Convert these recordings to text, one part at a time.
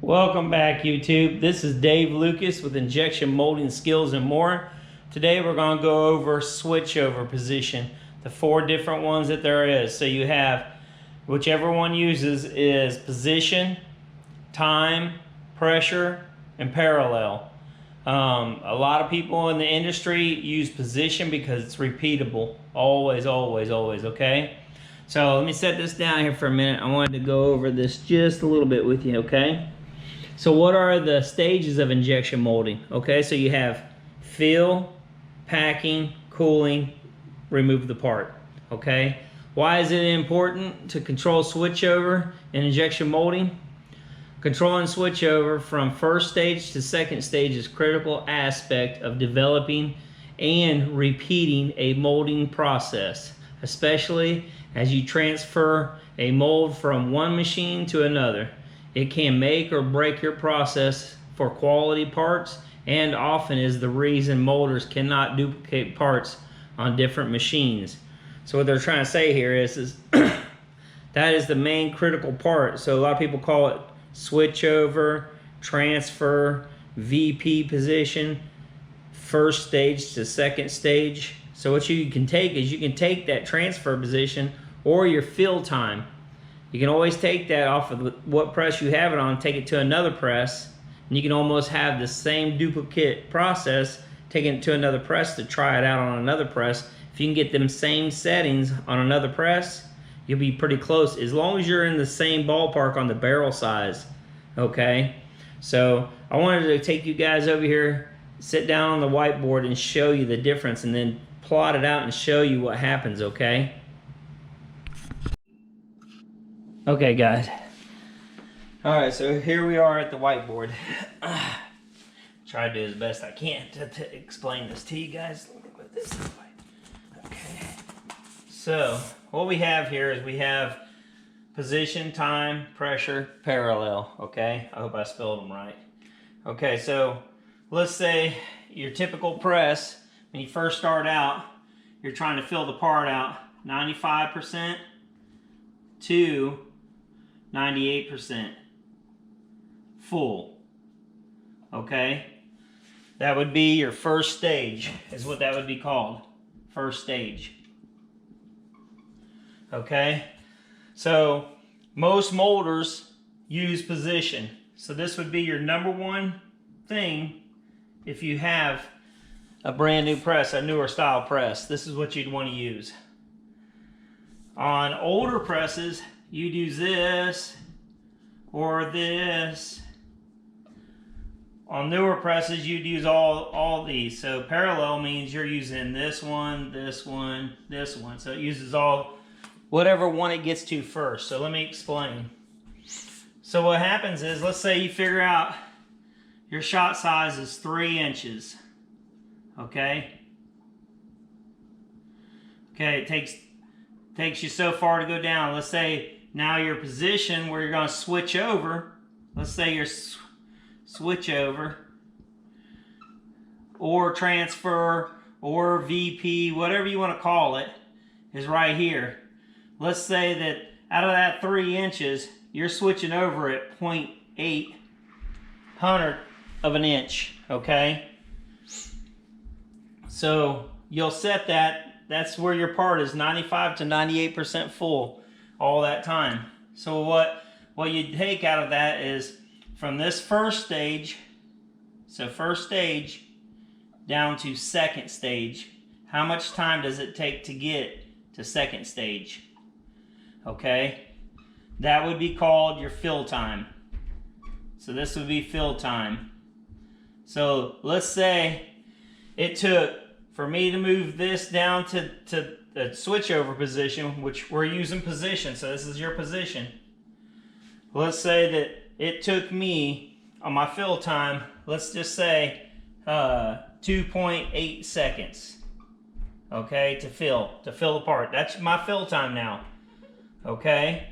Welcome back, YouTube. This is Dave Lucas with Injection Molding Skills and More. Today we're going to go over switchover position, the 4 different ones that there is. So you have, whichever one uses is position, time, pressure, and parallel. A lot of people in the industry use position because it's repeatable. Always, okay? So let me set this down here for a minute. I wanted to go over this just a little bit with you, okay? So what are the stages of injection molding? Okay, so you have fill, packing, cooling, remove the part, okay? Why is it important to control switchover in injection molding? Controlling switchover from first stage to second stage is a critical aspect of developing and repeating a molding process, especially as you transfer a mold from one machine to another. It can make or break your process for quality parts, and often is the reason molders cannot duplicate parts on different machines. So what they're trying to say here is that is the main critical part. So a lot of people call it switchover, transfer, VP position, first stage to second stage. So what you can take is you can take that transfer position or your fill time. You can always take that off of what press you have it on, take it to another press, and you can almost have the same duplicate process, taking it to another press to try it out on another press. If you can get them same settings on another press, you'll be pretty close, as long as you're in the same ballpark on the barrel size, okay? So I wanted to take you guys over here, sit down on the whiteboard and show you the difference, and then plot it out and show you what happens, okay? Okay, guys. All right, so here we are at the whiteboard. Try to do as best I can to explain this to you guys. Let me put this way. Okay. So what we have here is we have position, time, pressure, parallel. Okay. I hope I spelled them right. Okay, so let's say your typical press, when you first start out, you're trying to fill the part out 95% to 98% full, okay? That would be your first stage, is what that would be called, first stage, okay? So most molders use position. So this would be your number one thing if you have a brand new press, a newer style press. This is what you'd want to use. On older presses, you'd use this or this. On newer presses, you'd use all these. So parallel means you're using this one, this one, this one. So it uses all, whatever one it gets to first. So let me explain. So what happens is, let's say you figure out your shot size is 3 inches. Okay? Okay, it takes you so far to go down. Let's say now your position where you're going to switch over, let's say your switch over or transfer or VP, whatever you want to call it, is right here. Let's say that out of that 3 inches, you're switching over at 0.8 hundredth of an inch, okay? So you'll set that, that's where your part is 95 to 98% full all that time. So what you take out of that is from this first stage, so first stage down to second stage, how much time does it take to get to second stage? Okay, that would be called your fill time. So this would be fill time. So let's say it took for me to move this down to the switchover position, which we're using position, so this is your position. Let's say that it took me, on my fill time, let's just say 2.8 seconds, okay, to fill the part. That's my fill time now, okay?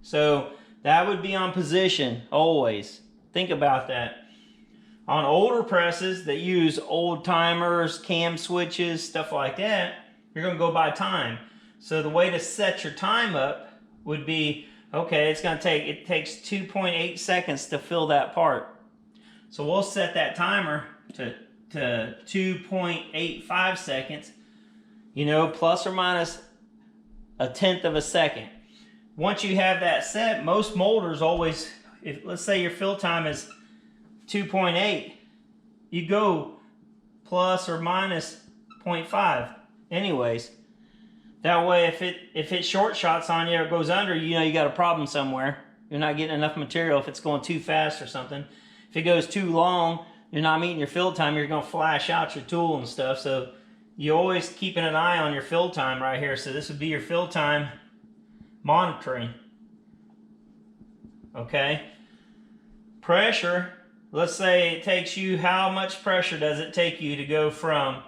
So that would be on position, always. Think about that. On older presses that use old timers, cam switches, stuff like that, you're going to go by time. So the way to set your time up would be Okay, it takes 2.8 seconds to fill that part. So we'll set that timer to 2.85 seconds, you know, plus or minus a tenth of a second. Once you have that set, most molders always, if let's say your fill time is 2.8, you go plus or minus 0.5 anyways. That way if it short shots on you or goes under, you know you got a problem somewhere. You're not getting enough material if it's going too fast or something. If it goes too long, you're not meeting your fill time, you're going to flash out your tool and stuff. So you're always keeping an eye on your fill time right here. So this would be your fill time monitoring. Okay. Pressure, let's say it takes you, how much pressure does it take you to go from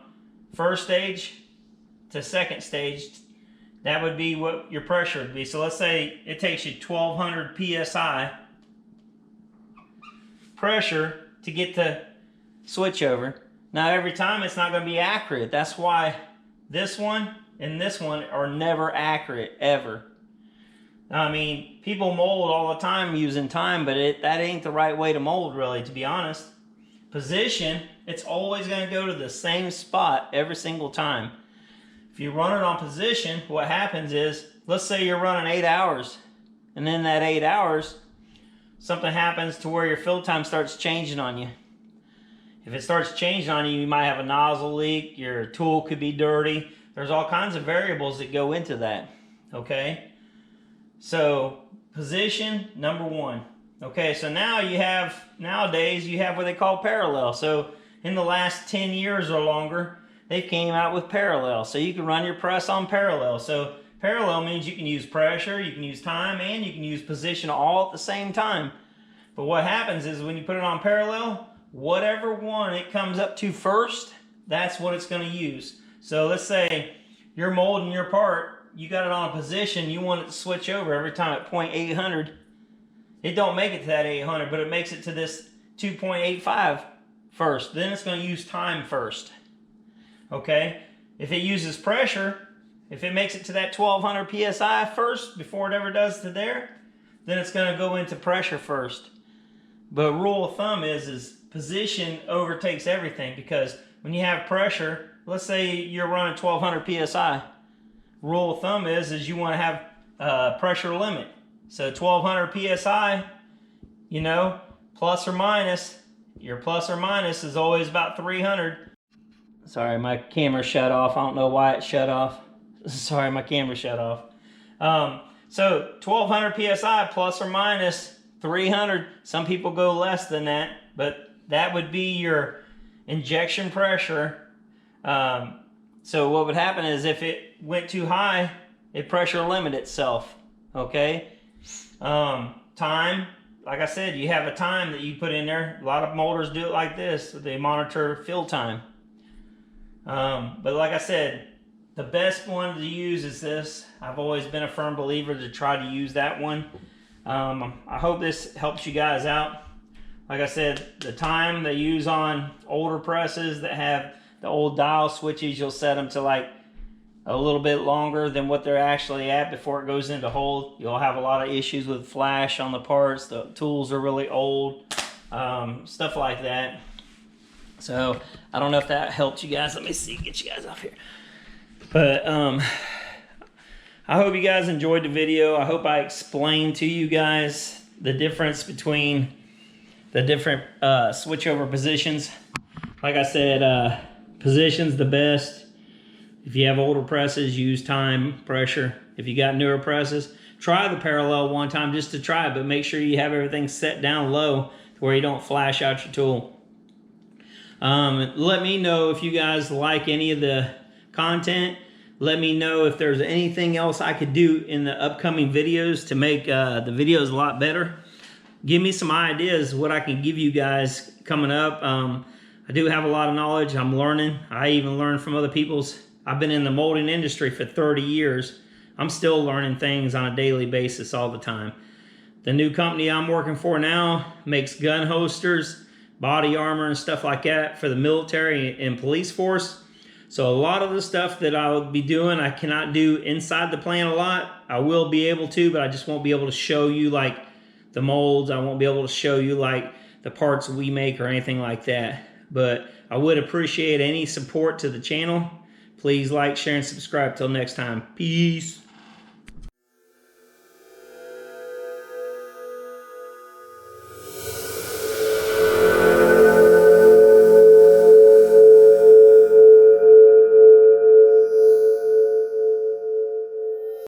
first stage to second stage? That would be what your pressure would be. So let's say it takes you 1200 psi pressure to get to switchover. Now every time it's not going to be accurate. That's why this one and this one are never accurate, ever. I mean, people mold all the time using time, but that ain't the right way to mold, really, to be honest. Position, it's always going to go to the same spot every single time. If you run it on position, what happens is, let's say you're running 8 hours, and in that 8 hours, something happens to where your fill time starts changing on you. If it starts changing on you, you might have a nozzle leak, your tool could be dirty. There's all kinds of variables that go into that, okay? So, position, number one. Okay, so now nowadays you have what they call parallel. So, in the last 10 years or longer, they came out with parallel. So you can run your press on parallel. So, parallel means you can use pressure, you can use time, and you can use position all at the same time. But what happens is when you put it on parallel, whatever one it comes up to first, that's what it's going to use. So let's say you're molding your part, you got it on a position, you want it to switch over every time at 0.800. It don't make it to that 800, but it makes it to this 2.85 first. Then it's going to use time first. Okay? If it uses pressure, if it makes it to that 1200 psi first before it ever does to there, then it's going to go into pressure first. But rule of thumb is position overtakes everything, because when you have pressure, let's say you're running 1200 psi. Rule of thumb is you want to have a pressure limit. So 1200 psi, you know, plus or minus, your plus or minus is always about 300. Sorry, my camera shut off. I don't know why it shut off. Sorry, my camera shut off. So 1200 psi plus or minus 300. Some people go less than that, but that would be your injection pressure. So what would happen is if it went too high, it pressure limit itself. Okay. Time, like I said, you have a time that you put in there. A lot of molders do it like this. They monitor fill time. But like I said, the best one to use is this. I've always been a firm believer to try to use that one. I hope this helps you guys out. Like I said, the time they use on older presses that have the old dial switches, you'll set them to like a little bit longer than what they're actually at before it goes into hold. You'll have a lot of issues with flash on the parts. The tools are really old, stuff like that. So I don't know if that helped you guys. Let me see, get you guys up here. But I hope you guys enjoyed the video. I hope I explained to you guys the difference between the different switchover positions. Like I said, position's the best. If you have older presses, use time, pressure. If you got newer presses, try the parallel one time just to try it, but make sure you have everything set down low to where you don't flash out your tool. Let me know if you guys like any of the content. Let me know if there's anything else I could do in the upcoming videos to make the videos a lot better. Give me some ideas what I can give you guys coming up. I do have a lot of knowledge. I'm learning. I even learn from other people's. I've been in the molding industry for 30 years. I'm still learning things on a daily basis all the time. The new company I'm working for now makes gun holsters, body armor, and stuff like that for the military and police force. So a lot of the stuff that I will be doing, I cannot do inside the plant a lot. I will be able to, but I just won't be able to show you like the molds. I won't be able to show you like the parts we make or anything like that. But I would appreciate any support to the channel. Please like, share, and subscribe. Till next time. Peace.